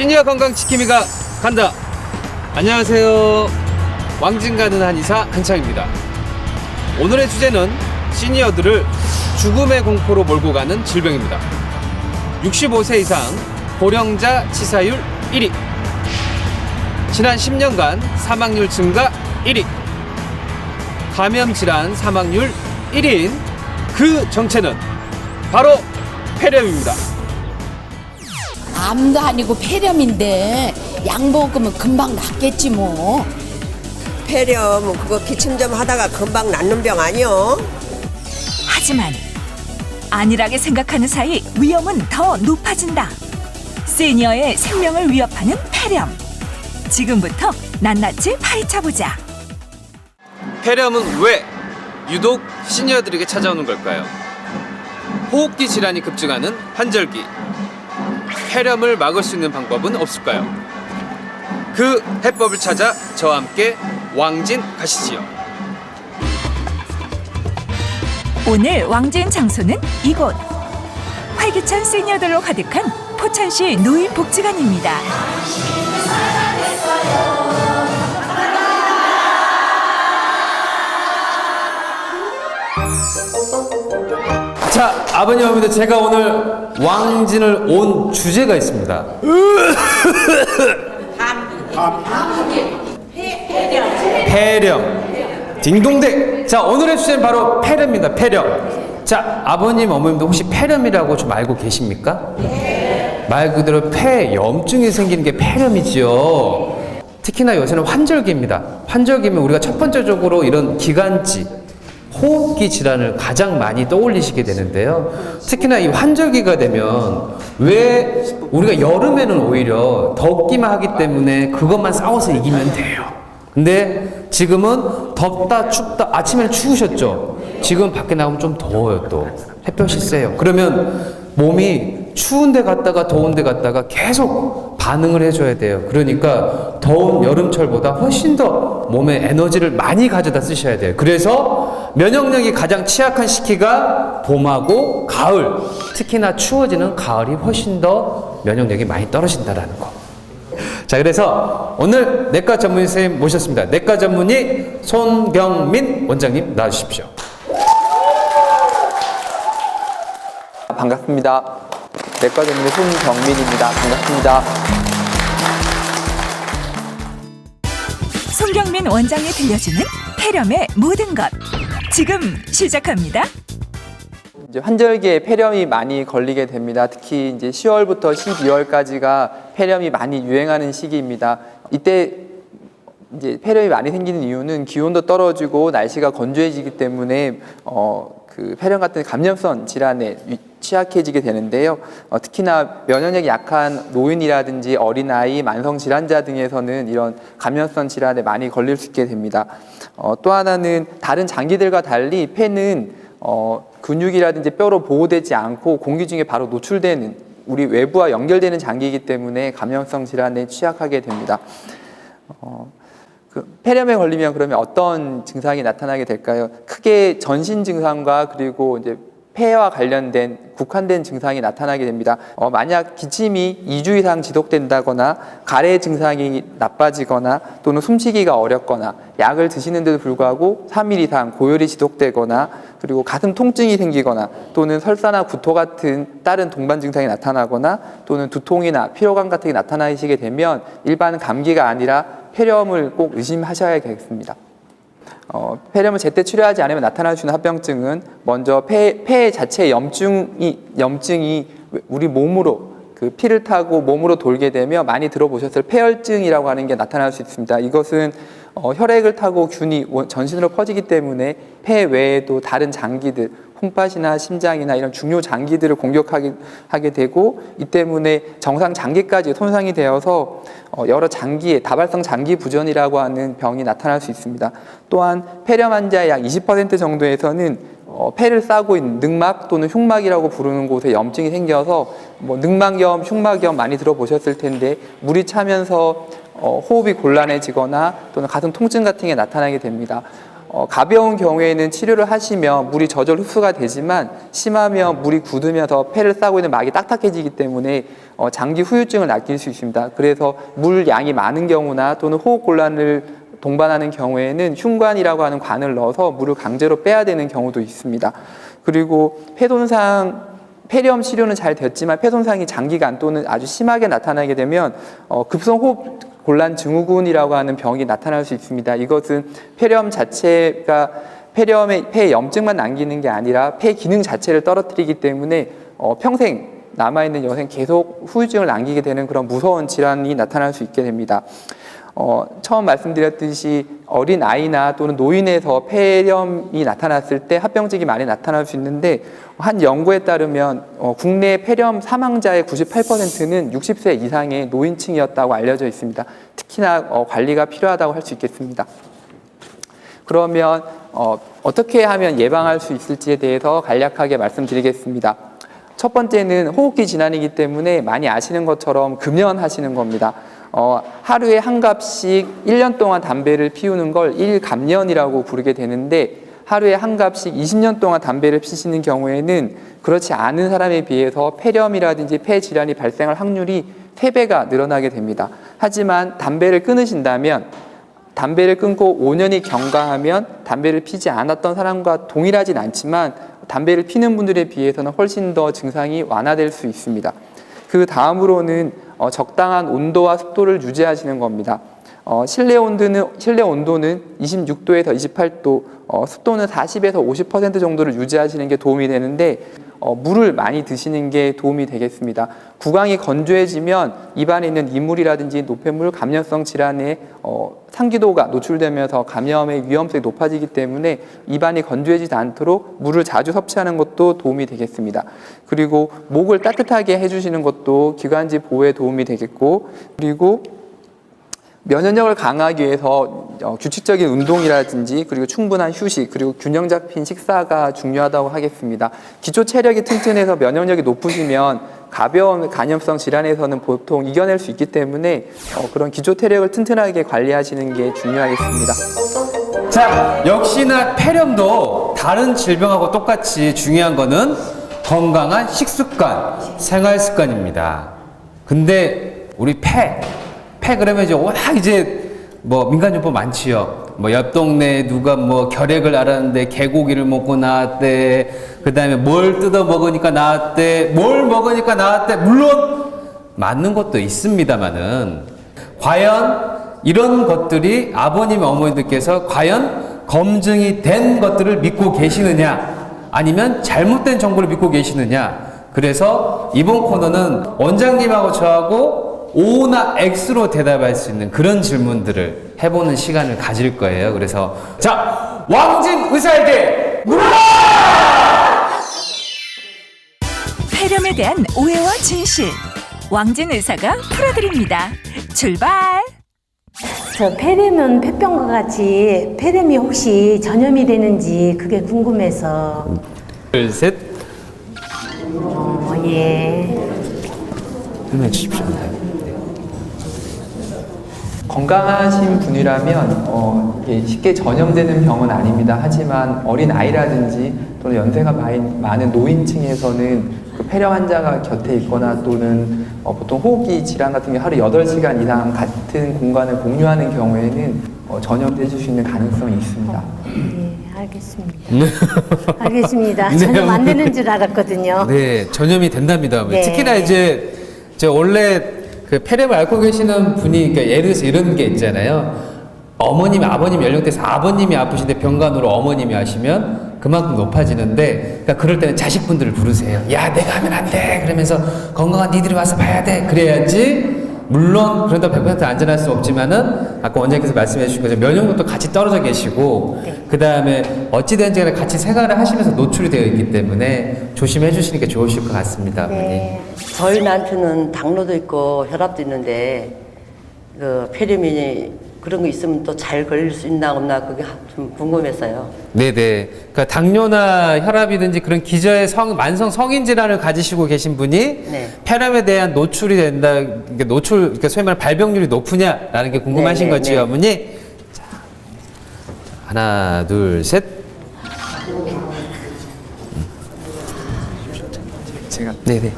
시니어 건강지킴이가 간다. 안녕하세요. 왕진 가는 한의사 한창입니다. 오늘의 주제는 시니어들을 죽음의 공포로 몰고 가는 질병입니다. 65세 이상 고령자 치사율 1위, 지난 10년간 사망률 증가 1위, 감염질환 사망률 1위인 그 정체는 바로 폐렴입니다. 암도 아니고 폐렴인데 약 먹으면 금방 낫겠지 뭐. 폐렴 그거 기침 좀 하다가 금방 낫는 병 아니요? 하지만 안일하게 생각하는 사이 위험은 더 높아진다. 시니어의 생명을 위협하는 폐렴. 지금부터 낱낱이 파헤쳐보자. 폐렴은 왜 유독 시니어들에게 찾아오는 걸까요? 호흡기 질환이 급증하는 환절기. 폐렴을 막을 수 있는 방법은 없을까요? 그 해법을 찾아 저와 함께 왕진 가시지요. 오늘 왕진 장소는 이곳. 활기찬 시니어들로 가득한 포천시 노인복지관입니다. 자, 아버님 어머니들, 제가 오늘 왕진을 온 주제가 있습니다. 폐렴. 딩동댕. 자, 오늘의 주제는 바로 폐렴입니다. 폐렴. 자, 아버님 어머님도 혹시 폐렴이라고 좀 알고 계십니까? 말 그대로 폐염증이 생기는 게 폐렴이지요. 특히나 요새는 환절기입니다. 환절기면 우리가 첫 번째적으로 이런 기관지, 호흡기 질환을 가장 많이 떠올리시게 되는데요. 특히나 이 환절기가 되면 왜 우리가 여름에는 오히려 덥기만 하기 때문에 그것만 싸워서 이기면 돼요. 근데 지금은 덥다 춥다, 아침에는 추우셨죠? 지금 밖에 나가면 좀 더워요. 또 햇볕이 세요. 그러면 몸이 추운 데 갔다가 더운 데 갔다가 계속 반응을 해줘야 돼요. 그러니까 더운 여름철보다 훨씬 더 몸에 에너지를 많이 가져다 쓰셔야 돼요. 그래서 면역력이 가장 취약한 시기가 봄하고 가을, 특히나 추워지는 가을이 훨씬 더 면역력이 많이 떨어진다라는 거. 자, 그래서 오늘 내과 전문의 선생님 모셨습니다. 내과 전문의 손경민 원장님 나와주십시오. 반갑습니다. 내과 전문의 손경민입니다. 반갑습니다. 손경민 원장이 들려주는 폐렴의 모든 것. 지금 시작합니다. 이제 환절기에 폐렴이 많이 걸리게 됩니다. 특히 이제 10월부터 12월까지가 폐렴이 많이 유행하는 시기입니다. 이때 이제 폐렴이 많이 생기는 이유는 기온도 떨어지고 날씨가 건조해지기 때문에 그 폐렴 같은 감염성 질환에 취약해지게 되는데요. 특히나 면역력이 약한 노인이라든지 어린아이, 만성질환자 등에서는 이런 감염성 질환에 많이 걸릴 수 있게 됩니다. 또 하나는 다른 장기들과 달리 폐는 근육이라든지 뼈로 보호되지 않고 공기 중에 바로 노출되는 우리 외부와 연결되는 장기이기 때문에 감염성 질환에 취약하게 됩니다. 그 폐렴에 걸리면 그러면 어떤 증상이 나타나게 될까요? 크게 전신 증상과 그리고 이제 폐와 관련된 국한된 증상이 나타나게 됩니다. 만약 기침이 2주 이상 지속된다거나 가래 증상이 나빠지거나 또는 숨쉬기가 어렵거나 약을 드시는데도 불구하고 3일 이상 고열이 지속되거나 그리고 가슴 통증이 생기거나 또는 설사나 구토 같은 다른 동반 증상이 나타나거나 또는 두통이나 피로감 같은 게 나타나시게 되면 일반 감기가 아니라 폐렴을 꼭 의심하셔야겠습니다. 폐렴을 제때 치료하지 않으면 나타날 수 있는 합병증은 먼저 폐 자체의 염증이 우리 몸으로 그 피를 타고 몸으로 돌게 되면 많이 들어보셨을 폐혈증이라고 하는 게 나타날 수 있습니다. 이것은 혈액을 타고 균이 전신으로 퍼지기 때문에 폐 외에도 다른 장기들, 콩팥이나 심장이나 이런 중요 장기들을 공격하게 되고 이 때문에 정상 장기까지 손상이 되어서 여러 장기에 다발성 장기 부전이라고 하는 병이 나타날 수 있습니다. 또한 폐렴 환자의 약 20% 정도에서는 폐를 싸고 있는 늑막 또는 흉막이라고 부르는 곳에 염증이 생겨서 늑막염, 흉막염 많이 들어보셨을 텐데 물이 차면서 호흡이 곤란해지거나 또는 가슴 통증 같은 게 나타나게 됩니다. 가벼운 경우에는 치료를 하시면 물이 저절로 흡수가 되지만 심하면 물이 굳으면서 폐를 싸고 있는 막이 딱딱해지기 때문에 장기 후유증을 느낄 수 있습니다. 그래서 물 양이 많은 경우나 또는 호흡 곤란을 동반하는 경우에는 흉관이라고 하는 관을 넣어서 물을 강제로 빼야 되는 경우도 있습니다. 그리고 폐렴 치료는 잘 됐지만 폐 손상이 장기간 또는 아주 심하게 나타나게 되면 급성호흡 곤란 증후군이라고 하는 병이 나타날 수 있습니다. 이것은 폐렴 자체가 폐렴의 폐에 염증만 남기는 게 아니라 폐 기능 자체를 떨어뜨리기 때문에 평생 남아있는 여생 계속 후유증을 남기게 되는 그런 무서운 질환이 나타날 수 있게 됩니다. 처음 말씀드렸듯이 어린 아이나 또는 노인에서 폐렴이 나타났을 때 합병증이 많이 나타날 수 있는데 한 연구에 따르면 국내 폐렴 사망자의 98%는 60세 이상의 노인층이었다고 알려져 있습니다. 특히나 관리가 필요하다고 할 수 있겠습니다. 그러면 어떻게 하면 예방할 수 있을지에 대해서 간략하게 말씀드리겠습니다. 첫 번째는 호흡기 질환이기 때문에 많이 아시는 것처럼 금연하시는 겁니다. 하루에 한 갑씩 1년 동안 담배를 피우는 걸 1감년이라고 부르게 되는데 하루에 한 갑씩 20년 동안 담배를 피시는 경우에는 그렇지 않은 사람에 비해서 폐렴이라든지 폐 질환이 발생할 확률이 3배가 늘어나게 됩니다. 하지만 담배를 끊으신다면 담배를 끊고 5년이 경과하면 담배를 피지 않았던 사람과 동일하진 않지만 담배를 피는 분들에 비해서는 훨씬 더 증상이 완화될 수 있습니다. 그 다음으로는 적당한 온도와 습도를 유지하시는 겁니다. 실내 온도는 26도에서 28도, 습도는 40에서 50% 정도를 유지하시는 게 도움이 되는데 물을 많이 드시는 게 도움이 되겠습니다. 구강이 건조해지면 입안에 있는 이물이라든지 노폐물, 감염성 질환에 상기도가 노출되면서 감염의 위험성이 높아지기 때문에 입안이 건조해지지 않도록 물을 자주 섭취하는 것도 도움이 되겠습니다. 그리고 목을 따뜻하게 해주시는 것도 기관지 보호에 도움이 되겠고, 그리고 면역력을 강화하기 위해서 규칙적인 운동이라든지 그리고 충분한 휴식 그리고 균형 잡힌 식사가 중요하다고 하겠습니다. 기초 체력이 튼튼해서 면역력이 높으시면 가벼운 간염성 질환에서는 보통 이겨낼 수 있기 때문에 그런 기초 체력을 튼튼하게 관리하시는 게 중요하겠습니다. 자, 역시나 폐렴도 다른 질병하고 똑같이 중요한 거는 건강한 식습관, 생활 습관입니다. 근데 우리 폐 그러면 이제 워낙 이제 뭐 민간요법 많지요. 뭐 옆 동네에 누가 뭐 결핵을 앓았는데 개고기를 먹고 나왔대. 그 다음에 뭘 뜯어 먹으니까 나왔대. 뭘 먹으니까 나왔대. 물론 맞는 것도 있습니다만은 과연 이런 것들이 아버님, 어머니들께서 과연 검증이 된 것들을 믿고 계시느냐, 아니면 잘못된 정보를 믿고 계시느냐. 그래서 이번 코너는 원장님하고 저하고 O나 X로 대답할 수 있는 그런 질문들을 해보는 시간을 가질 거예요. 그래서 자, 왕진 의사에게 물어봐! 폐렴에 대한 오해와 진실, 왕진 의사가 풀어드립니다. 출발! 저 폐렴은 폐병과 같이 폐렴이 혹시 전염이 되는지 그게 궁금해서. 둘, 셋. 예. 설명해 주십시오. 건강하신 분이라면 이게 쉽게 전염되는 병은 아닙니다. 하지만 어린 아이라든지 또는 연세가 많은 노인층에서는 그 폐렴 환자가 곁에 있거나 또는 보통 호흡기 질환 같은 게 하루 8시간 이상 같은 공간을 공유하는 경우에는 전염될 수 있는 가능성이 있습니다. 네, 알겠습니다. 알겠습니다. 전염 안 되는 줄 알았거든요. 네, 전염이 된답니다. 네. 특히나 이제 원래 그 폐렴을 앓고 계시는 분이, 그러니까 예를 들어서 이런 게 있잖아요. 어머님, 아버님 연령대에서 아버님이 아프신데 병간호로 어머님이 하시면 그만큼 높아지는데, 그러니까 그럴 때는 자식분들을 부르세요. 야, 내가 하면 안 돼. 그러면서 건강한 니들이 와서 봐야 돼. 그래야지. 물론 그런다고 100% 안전할 수 없지만은 아까 원장님께서 말씀해 주신 것처럼 면역력도 같이 떨어져 계시고, 네. 그 다음에 어찌된지 간에 같이 생활을 하시면서 노출이 되어 있기 때문에 조심해 주시는 게 좋으실 것 같습니다. 네. 저희 남편은 당뇨도 있고 혈압도 있는데 그 폐렴이 그런 거 있으면 또 잘 걸릴 수 있나 없나 그게 좀 궁금해서요. 네네. 그러니까 당뇨나 혈압이든지 그런 기저의 만성 성인 질환을 가지시고 계신 분이 네. 폐렴에 대한 노출이 된다, 그러니까 그러니까 소위 말하는 발병률이 높으냐라는 게 궁금하신 네, 네, 거지, 네. 어머니. 자, 하나, 둘, 셋. 제가 네네.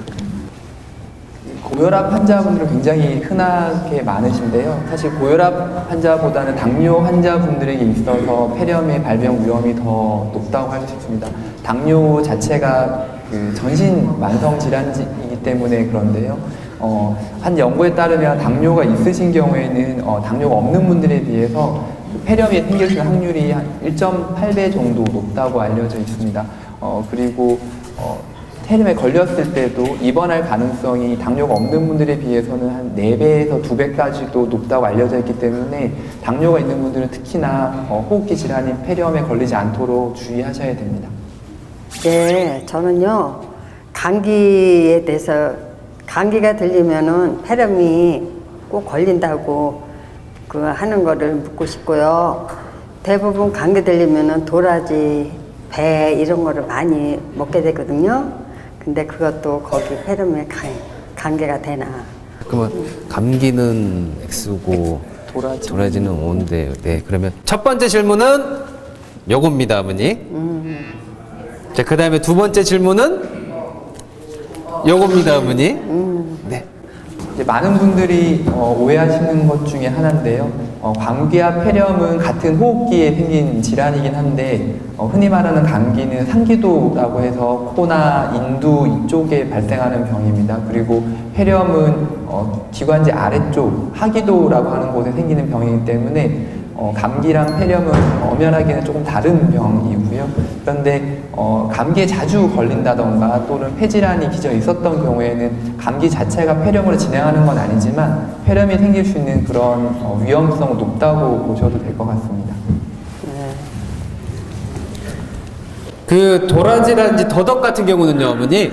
고혈압 환자분들은 굉장히 흔하게 많으신데요. 사실 고혈압 환자보다는 당뇨 환자분들에게 있어서 폐렴의 발병 위험이 더 높다고 할 수 있습니다. 당뇨 자체가 그 전신 만성 질환이기 때문에 그런데요. 한 연구에 따르면 당뇨가 있으신 경우에는 당뇨가 없는 분들에 비해서 폐렴이 생길 수 있는 확률이 한 1.8배 정도 높다고 알려져 있습니다. 그리고 폐렴에 걸렸을 때도 입원할 가능성이 당뇨가 없는 분들에 비해서는 한 4배에서 2배까지도 높다고 알려져 있기 때문에 당뇨가 있는 분들은 특히나 호흡기 질환인 폐렴에 걸리지 않도록 주의하셔야 됩니다. 네, 저는요 감기에 대해서 감기가 들리면은 폐렴이 꼭 걸린다고 그 하는 거를 묻고 싶고요. 대부분 감기 들리면은 도라지, 배 이런 거를 많이 먹게 되거든요. 근데 그것도 거기 폐렴에 관계가 되나? 그러면 감기는 X고 도라지는 O인데, 네. 그러면 첫 번째 질문은 요겁니다, 어머니. 자, 그 다음에 두 번째 질문은 요겁니다, 어머니. 네. 이제 많은 분들이 오해하시는 것 중에 하나인데요. 감기와 폐렴은 같은 호흡기에 생긴 질환이긴 한데 흔히 말하는 감기는 상기도라고 해서 코나 인두 이쪽에 발생하는 병입니다. 그리고 폐렴은 기관지 아래쪽 하기도라고 하는 곳에 생기는 병이기 때문에 감기랑 폐렴은 엄연하게는 조금 다른 병이고요. 그런데 감기에 자주 걸린다던가 또는 폐질환이 기존에 있었던 경우에는 감기 자체가 폐렴으로 진행하는 건 아니지만 폐렴이 생길 수 있는 그런 위험성은 높다고 보셔도 될 것 같습니다. 그 도라지라든지 더덕 같은 경우는요, 어머니.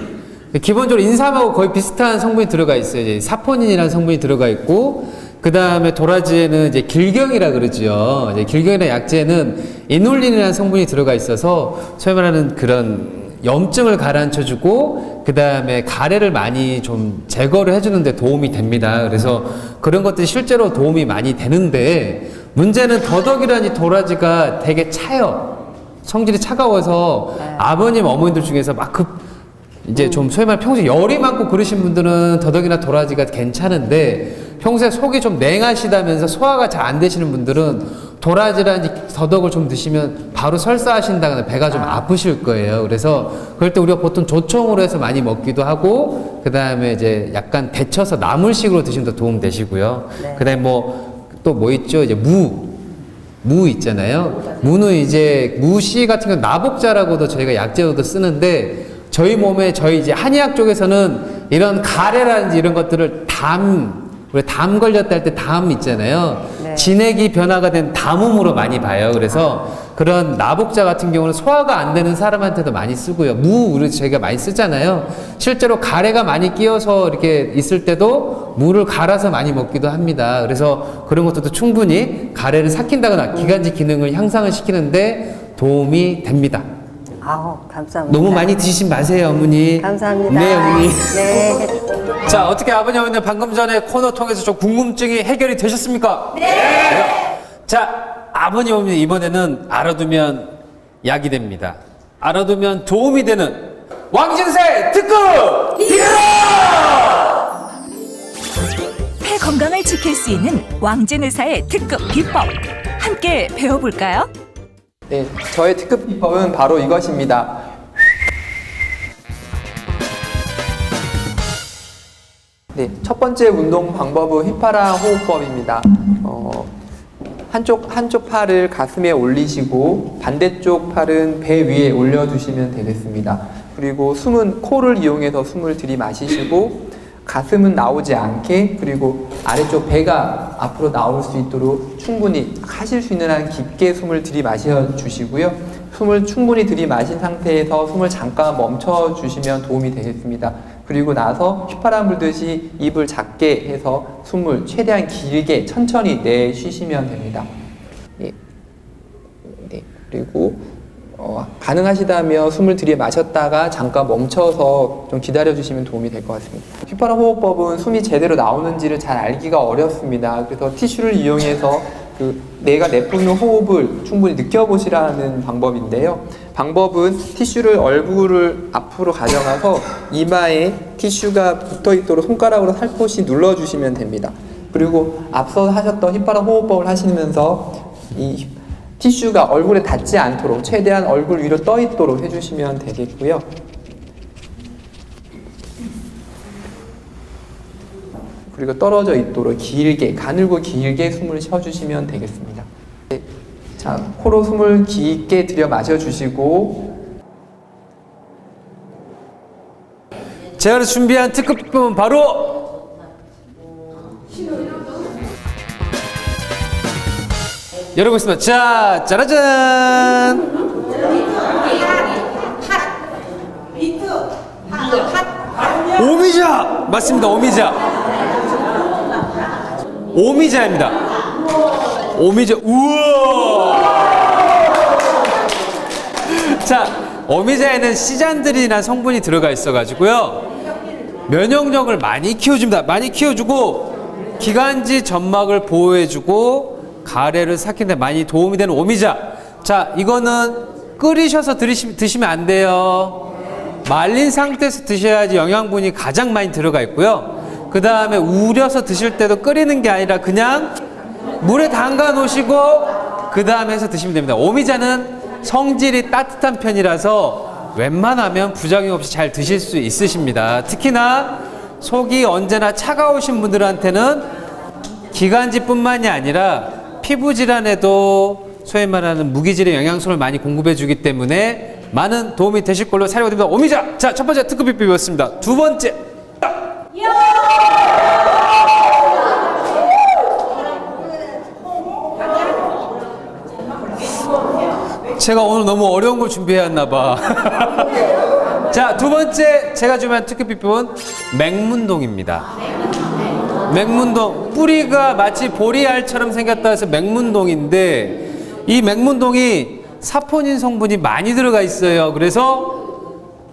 기본적으로 인삼하고 거의 비슷한 성분이 들어가 있어요. 이제 사포닌이라는 성분이 들어가 있고, 그 다음에 도라지에는 이제 길경이라 그러지요. 이제 길경이라는 약재는 이놀린이라는 성분이 들어가 있어서 소위 말하는 그런 염증을 가라앉혀주고, 그 다음에 가래를 많이 좀 제거를 해주는 데 도움이 됩니다. 그래서 그런 것들이 실제로 도움이 많이 되는데, 문제는 더덕이라든지 도라지가 되게 차요. 성질이 차가워서 아버님, 어머님들 중에서 막 이제 좀 소위 말해 평소에 열이 많고 그러신 분들은 더덕이나 도라지가 괜찮은데 평소에 속이 좀 냉하시다면서 소화가 잘 안 되시는 분들은 도라지라든지 더덕을 좀 드시면 바로 설사하신다거나 배가 좀 아프실 거예요. 그래서 그럴 때 우리가 보통 조청으로 해서 많이 먹기도 하고 그 다음에 이제 약간 데쳐서 나물식으로 드시면 더 도움 되시고요. 네. 그 다음에 또 뭐 있죠? 이제 무 있잖아요. 무는 이제 무씨 같은 경우 나복자라고도 저희가 약재로도 쓰는데 저희 몸에 저희 이제 한의학 쪽에서는 이런 가래라든지 이런 것들을 우리 담 걸렸다 할 때 담 있잖아요. 네. 진액이 변화가 된 담음으로 많이 봐요. 그래서 그런 나복자 같은 경우는 소화가 안 되는 사람한테도 많이 쓰고요. 우리 저희가 많이 쓰잖아요. 실제로 가래가 많이 끼어서 이렇게 있을 때도 무를 갈아서 많이 먹기도 합니다. 그래서 그런 것들도 충분히 가래를 삭힌다거나 기관지 기능을 향상을 시키는데 도움이 됩니다. 아우, 감사합니다. 너무 많이 드시지 마세요, 어머니. 감사합니다. 네, 어머니. 네. 자, 어떻게 아버님, 어머니 방금 전에 코너 통해서 좀 궁금증이 해결이 되셨습니까? 네. 자, 아버님, 어머니 이번에는 알아두면 약이 됩니다. 알아두면 도움이 되는 왕진사의 특급 비결! 폐 건강을 지킬 수 있는 왕진 의사의 특급 비법 함께 배워볼까요? 네, 저의 특급 비법은 바로 이것입니다. 네, 첫 번째 운동 방법은 휘파람 호흡법입니다. 한쪽 팔을 가슴에 올리시고 반대쪽 팔은 배 위에 올려주시면 되겠습니다. 그리고 숨은 코를 이용해서 숨을 들이마시시고 가슴은 나오지 않게 그리고 아래쪽 배가 앞으로 나올 수 있도록 충분히 하실 수 있는 한 깊게 숨을 들이마셔 주시고요. 숨을 충분히 들이마신 상태에서 숨을 잠깐 멈춰 주시면 도움이 되겠습니다. 그리고 나서 휘파람 불듯이 입을 작게 해서 숨을 최대한 길게 천천히 내쉬시면 됩니다. 네. 그리고 가능하시다면 숨을 들이마셨다가 잠깐 멈춰서 좀 기다려주시면 도움이 될 것 같습니다. 휘파람 호흡법은 숨이 제대로 나오는지를 잘 알기가 어렵습니다. 그래서 티슈를 이용해서 내가 내뿜는 호흡을 충분히 느껴보시라는 방법인데요. 방법은 티슈를 얼굴을 앞으로 가져가서 이마에 티슈가 붙어 있도록 손가락으로 살포시 눌러주시면 됩니다. 그리고 앞서 하셨던 휘파람 호흡법을 하시면서 이 티슈가 얼굴에 닿지 않도록 최대한 얼굴 위로 떠 있도록 해주시면 되겠고요. 그리고 떨어져 있도록 길게, 가늘고 길게 숨을 쉬어주시면 되겠습니다. 자, 코로 숨을 깊게 들여 마셔주시고, 제가 준비한 특급 비법은 바로 열어보겠습니다. 자, 짜라잔! 오미자! 맞습니다, 오미자. 오미자입니다. 오미자, 우와! 자, 오미자에는 시잔들이나 성분이 들어가 있어가지고요. 면역력을 많이 키워줍니다. 많이 키워주고, 기관지 점막을 보호해주고, 가래를 삭히는 데 많이 도움이 되는 오미자. 자, 이거는 끓이셔서 드시면 안 돼요. 말린 상태에서 드셔야지 영양분이 가장 많이 들어가 있고요. 그 다음에 우려서 드실 때도 끓이는 게 아니라 그냥 물에 담가 놓으시고 그 다음에 해서 드시면 됩니다. 오미자는 성질이 따뜻한 편이라서 웬만하면 부작용 없이 잘 드실 수 있으십니다. 특히나 속이 언제나 차가우신 분들한테는 기관지뿐만이 아니라 피부 질환에도 소위 말하는 무기질의 영양소를 많이 공급해 주기 때문에 많은 도움이 되실 걸로 사료가 됩니다. 오미자! 자, 첫 번째 특급 비법이었습니다. 두 번째! 제가 오늘 너무 어려운 걸 준비해왔나 봐. 자, 두 번째 제가 준비한 특급 비법은 맹문동입니다. 맹문동, 뿌리가 마치 보리알처럼 생겼다 해서 맹문동인데 이 맹문동이 사포닌 성분이 많이 들어가 있어요. 그래서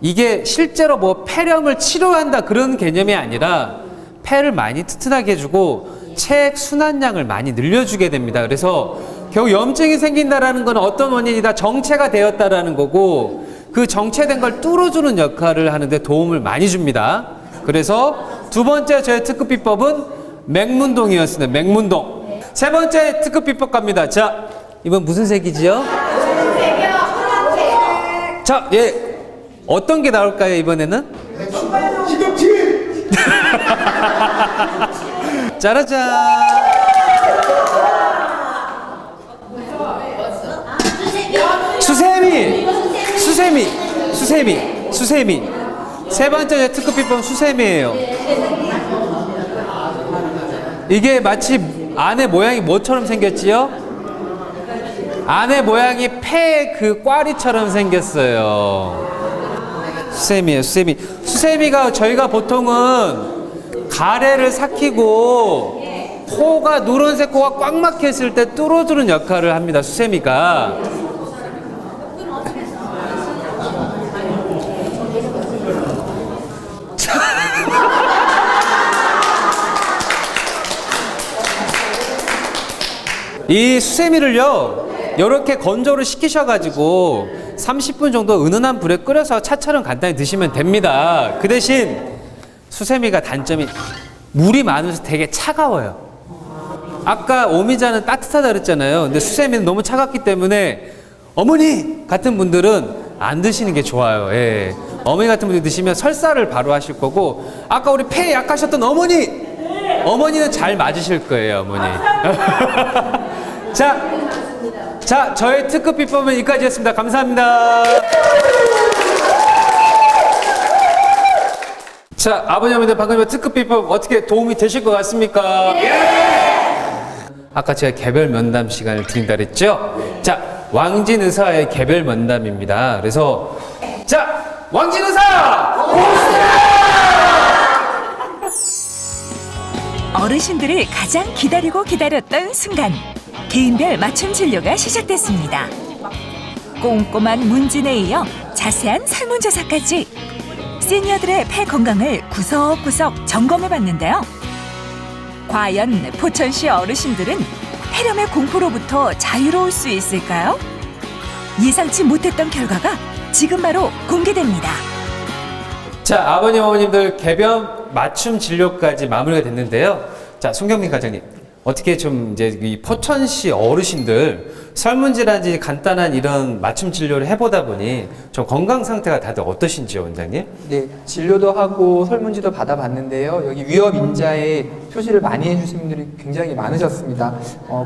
이게 실제로 뭐 폐렴을 치료한다 그런 개념이 아니라 폐를 많이 튼튼하게 해주고 체액 순환량을 많이 늘려주게 됩니다. 그래서 결국 염증이 생긴다라는 건 어떤 원인이다 정체가 되었다라는 거고 그 정체된 걸 뚫어주는 역할을 하는데 도움을 많이 줍니다. 그래서 두 번째 저의 특급 비법은 맹문동이었습니다. 맹문동. 세 번째 특급 비법 갑니다. 자, 이번 무슨 색이지요? 자, 예, 어떤 게 나올까요 이번에는? 짜라잔. 수세미. 세 번째 특급 비법은 수세미예요. 이게 마치 안에 모양이 뭐처럼 생겼지요? 안에 모양이 폐 그 꽈리처럼 생겼어요. 수세미예요, 수세미. 수세미가 저희가 보통은 가래를 삭히고 코가 누런색 코가 꽉 막혔을 때 뚫어주는 역할을 합니다. 수세미가. 이 수세미를요 이렇게 건조를 시키셔가지고 30분 정도 은은한 불에 끓여서 차처럼 간단히 드시면 됩니다. 그 대신 수세미가 단점이 물이 많으면서 되게 차가워요. 아까 오미자는 따뜻하다 그랬잖아요. 근데 수세미는 너무 차갑기 때문에 어머니 같은 분들은 안 드시는 게 좋아요. 예. 어머니 같은 분들 드시면 설사를 바로 하실 거고 아까 우리 폐 약하셨던 어머니는 잘 맞으실 거예요. 어머니. 자, 저의 특급 비법은 여기까지였습니다. 감사합니다. 자, 아버님, 어머니들 방금 특급 비법 어떻게 도움이 되실 것 같습니까? 아까 제가 개별 면담 시간을 드린다 그랬죠? 자, 왕진 의사의 개별 면담입니다. 그래서 자, 왕진 의사! 어르신들이 가장 기다렸던 순간 개인별 맞춤 진료가 시작됐습니다. 꼼꼼한 문진에 이어 자세한 설문조사까지 시니어들의 폐 건강을 구석구석 점검해 봤는데요. 과연 포천시 어르신들은 폐렴의 공포로부터 자유로울 수 있을까요? 예상치 못했던 결과가 지금 바로 공개됩니다. 자, 아버님, 어머님들 개변 맞춤 진료까지 마무리가 됐는데요. 자, 송경민 과장님. 어떻게 좀 이제 이 포천시 어르신들 설문지라든지 간단한 이런 맞춤 진료를 해보다 보니 좀 건강 상태가 다들 어떠신지요, 원장님? 네, 진료도 하고 설문지도 받아봤는데요. 여기 위험 인자에 표시를 많이 해주신 분들이 굉장히 많으셨습니다.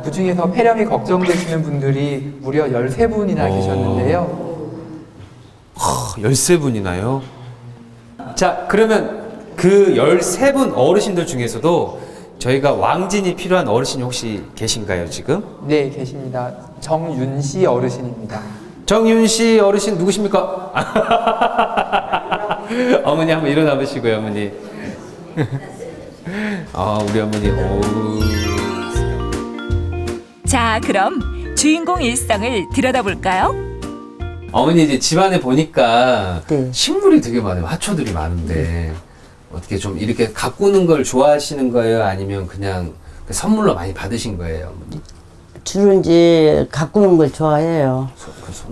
그 중에서 폐렴이 걱정되시는 분들이 무려 13분이나 계셨는데요. 13분이나요? 자, 그러면 그 13분 어르신들 중에서도 저희가 왕진이 필요한 어르신이 혹시 계신가요, 지금? 네, 계십니다. 정윤씨 어르신입니다. 정윤 씨 어르신 누구십니까? 어머니 한번 일어나 보시고요, 어머니. 우리 어머니. 자, 그럼 주인공 일상을 들여다볼까요? 어머니 이제 집안에 보니까 네. 식물이 되게 많아요. 화초들이 많은데 어떻게 좀 이렇게 가꾸는 걸 좋아하시는 거예요? 아니면 그냥 선물로 많이 받으신 거예요, 어머니? 주로 이제 가꾸는 걸 좋아해요.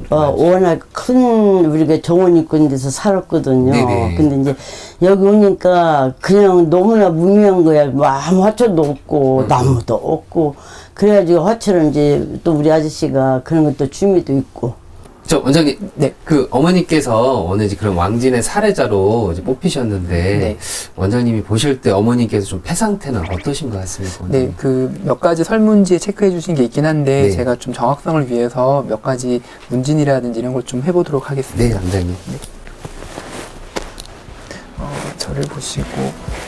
그 워낙 큰 우리가 정원 있고 있는 데서 살았거든요. 네네. 근데 이제 여기 오니까 그냥 너무나 무미한 거야. 뭐 아무 화초도 없고 나무도 없고 그래가지고 화초는 이제 또 우리 아저씨가 그런 것도 취미도 있고. 저 원장님, 네. 그 어머니께서 오늘 이제 그런 왕진의 사례자로 이제 뽑히셨는데 네. 원장님이 보실 때 어머니께서 좀 폐 상태는 어떠신 것 같습니까? 원장님? 네, 그 몇 가지 설문지에 체크해 주신 게 있긴 한데 네. 제가 좀 정확성을 위해서 몇 가지 문진이라든지 이런 걸 좀 해보도록 네, 하겠습니다. 원장님. 저를 보시고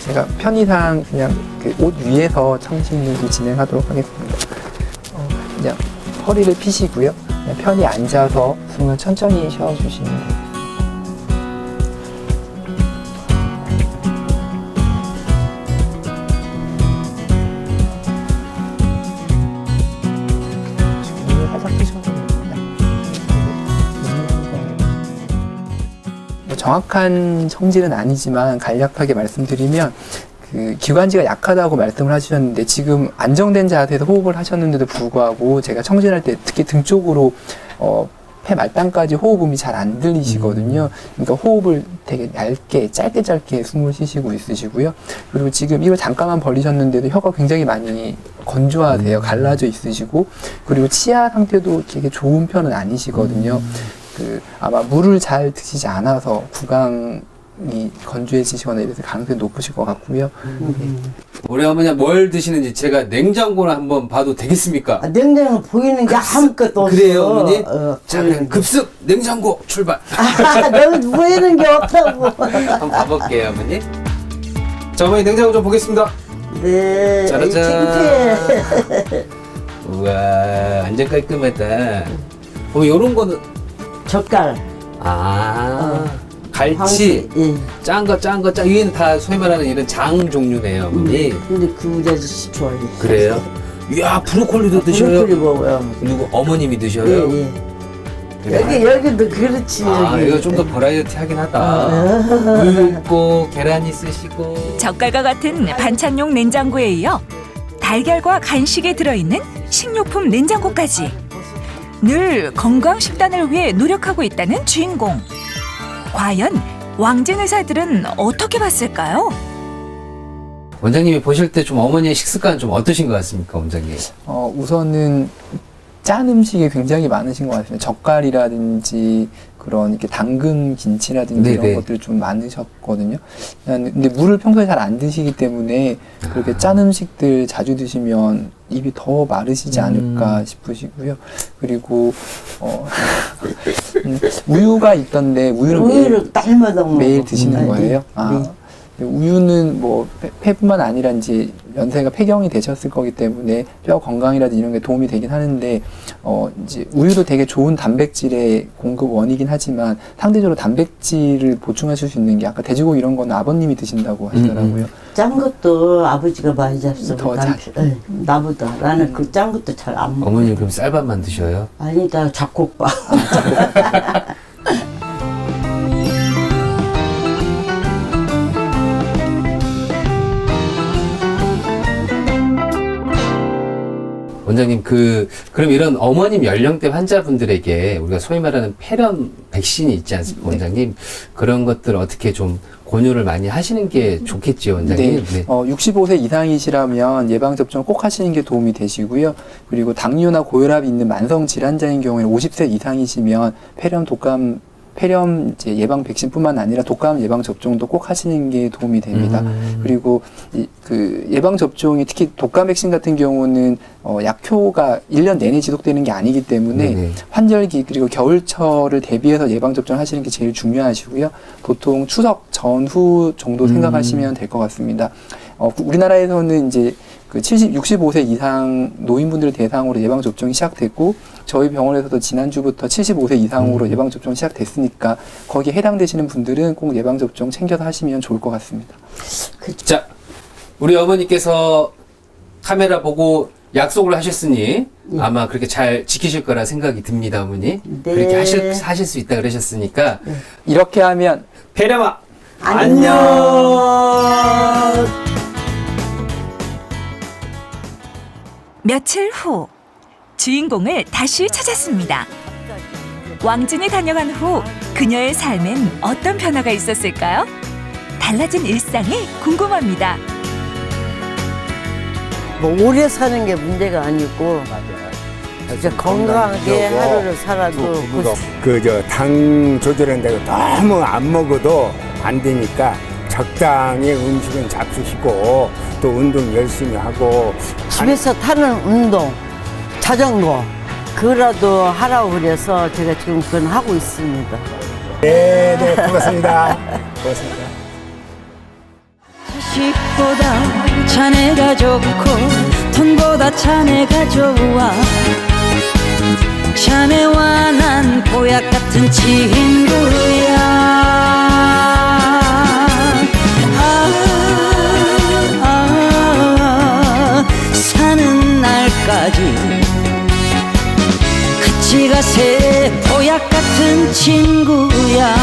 제가 편의상 그냥 그 옷 위에서 청진을 진행하도록 하겠습니다. 그냥 허리를 펴시고요. 그냥 편히 앉아서 숨을 천천히 쉬어주시면 돼요. 눈을 살짝 뜨셔도 됩니다. 뭐 정확한 성질은 아니지만 간략하게 말씀드리면 그 기관지가 약하다고 말씀을 하셨는데 지금 안정된 자세에서 호흡을 하셨는데도 불구하고 제가 청진할 때 특히 등 쪽으로 폐 말단까지 호흡음이 잘 안 들리시거든요. 그러니까 호흡을 되게 얇게 짧게 숨을 쉬시고 있으시고요. 그리고 지금 입을 잠깐만 벌리셨는데도 혀가 굉장히 많이 건조하세요. 갈라져 있으시고 그리고 치아 상태도 되게 좋은 편은 아니시거든요. 그 아마 물을 잘 드시지 않아서 구강이 건조해지시거나 이래서 가능성이 높으실 것 같고요. 우리 어머니 뭘 드시는지 제가 냉장고를 한번 봐도 되겠습니까? 냉장고 보이는 게 아무것도 없어. 그래요, 어머니? 자, 보이는 그럼 게. 급습 냉장고 출발. 너는 보이는 게 없다고. 한번 봐볼게요, 어머니. 자, 어머니 냉장고 좀 보겠습니다. 네. 짜라잔. 창피해. 우와, 완전 깔끔하다. 요런 거는 젓갈. 갈치, 예. 짠 거, 위에는 다 소위 말하는 이런 장 종류네요, 어머니. 근데 그 우리 아저씨 좋아해. 그래요? 이야, 브로콜리도 드셔요? 브로콜리 먹어요. 누구, 어머님이 드셔요? 예, 예. 여기도 그렇지. 여기. 이거 좀 더 버라이어티 하긴 하다. 우유 있고, 계란 있으시고. 젓갈과 같은 반찬용 냉장고에 이어 달걀과 간식에 들어있는 식료품 냉장고까지 늘 건강 식단을 위해 노력하고 있다는 주인공. 과연 왕진 의사들은 어떻게 봤을까요? 원장님이 보실 때 좀 어머니의 식습관은 좀 어떠신 것 같습니까, 원장님? 우선은 짠 음식이 굉장히 많으신 것 같습니다. 젓갈이라든지 그런 이렇게 당근 김치라든지 네네. 이런 것들이 좀 많으셨거든요. 근데 물을 평소에 잘 안 드시기 때문에 그렇게 짠 음식들 자주 드시면 입이 더 마르시지 않을까 싶으시고요. 그리고 우유가 있던데 우유를 딸마다 먹어. 매일 드시는 거예요? 네. 우유는 뭐 폐뿐만 아니라 이제 연세가 폐경이 되셨을 거기 때문에 뼈 건강이라든지 이런 게 도움이 되긴 하는데 이제 우유도 되게 좋은 단백질의 공급원이긴 하지만 상대적으로 단백질을 보충하실 수 있는 게 아까 돼지고기 이런 거는 아버님이 드신다고 하시더라고요. 짠 것도 아버지가 많이 잡숴. 더 나보다. 나는 그 짠 것도 잘 안 먹어. 어머니 그럼 쌀밥만 드셔요? 아니, 나 잡곡밥. 원장님 그럼 이런 어머님 연령대 환자분들에게 우리가 소위 말하는 폐렴 백신이 있지 않습니까, 원장님? 그런 것들 어떻게 좀 권유를 많이 하시는 게 좋겠지요, 원장님? 네. 65세 이상이시라면 예방접종을 꼭 하시는 게 도움이 되시고요. 그리고 당뇨나 고혈압이 있는 만성 질환자인 경우에는 50세 이상이시면 폐렴 이제 예방 백신뿐만 아니라 독감 예방 접종도 꼭 하시는 게 도움이 됩니다. 그리고 그 예방 접종이 특히 독감 백신 같은 경우는 약효가 1년 내내 지속되는 게 아니기 때문에 네네. 환절기 그리고 겨울철을 대비해서 예방 접종 하시는 게 제일 중요하시고요. 보통 추석 전후 정도 생각하시면 될 것 같습니다. 우리나라에서는 이제 그 65세 이상 노인분들 대상으로 예방접종이 시작됐고, 저희 병원에서도 지난주부터 75세 이상으로 예방접종이 시작됐으니까, 거기에 해당되시는 분들은 꼭 예방접종 챙겨서 하시면 좋을 것 같습니다. 자, 우리 어머니께서 카메라 보고 약속을 하셨으니 아마 그렇게 잘 지키실 거라 생각이 듭니다, 어머니. 네. 그렇게 하실 수 있다 그러셨으니까. 이렇게 하면 폐렴아! 안녕. 며칠 후 주인공을 다시 찾았습니다. 왕진이 다녀간 후 그녀의 삶엔 어떤 변화가 있었을까요? 달라진 일상이 궁금합니다. 뭐 오래 사는 게 문제가 아니고 진짜 건강하게 하루를 살아도 당 조절한다고 너무 안 먹어도 안 되니까 적당히 음식은 잡수시고 또 운동 열심히 하고 집에서 타는 운동, 자전거 그거라도 하라고 그래서 제가 지금 그건 하고 있습니다. 네, 고맙습니다. 고맙습니다. 자식보다 자네가 좋고 돈보다 자네가 좋아. 자네와 난 보약 같은 친구야. 사는 날까지 같이 가세. 보약 같은 친구야.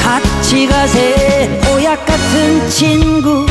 같이 가세. 보약 같은 친구.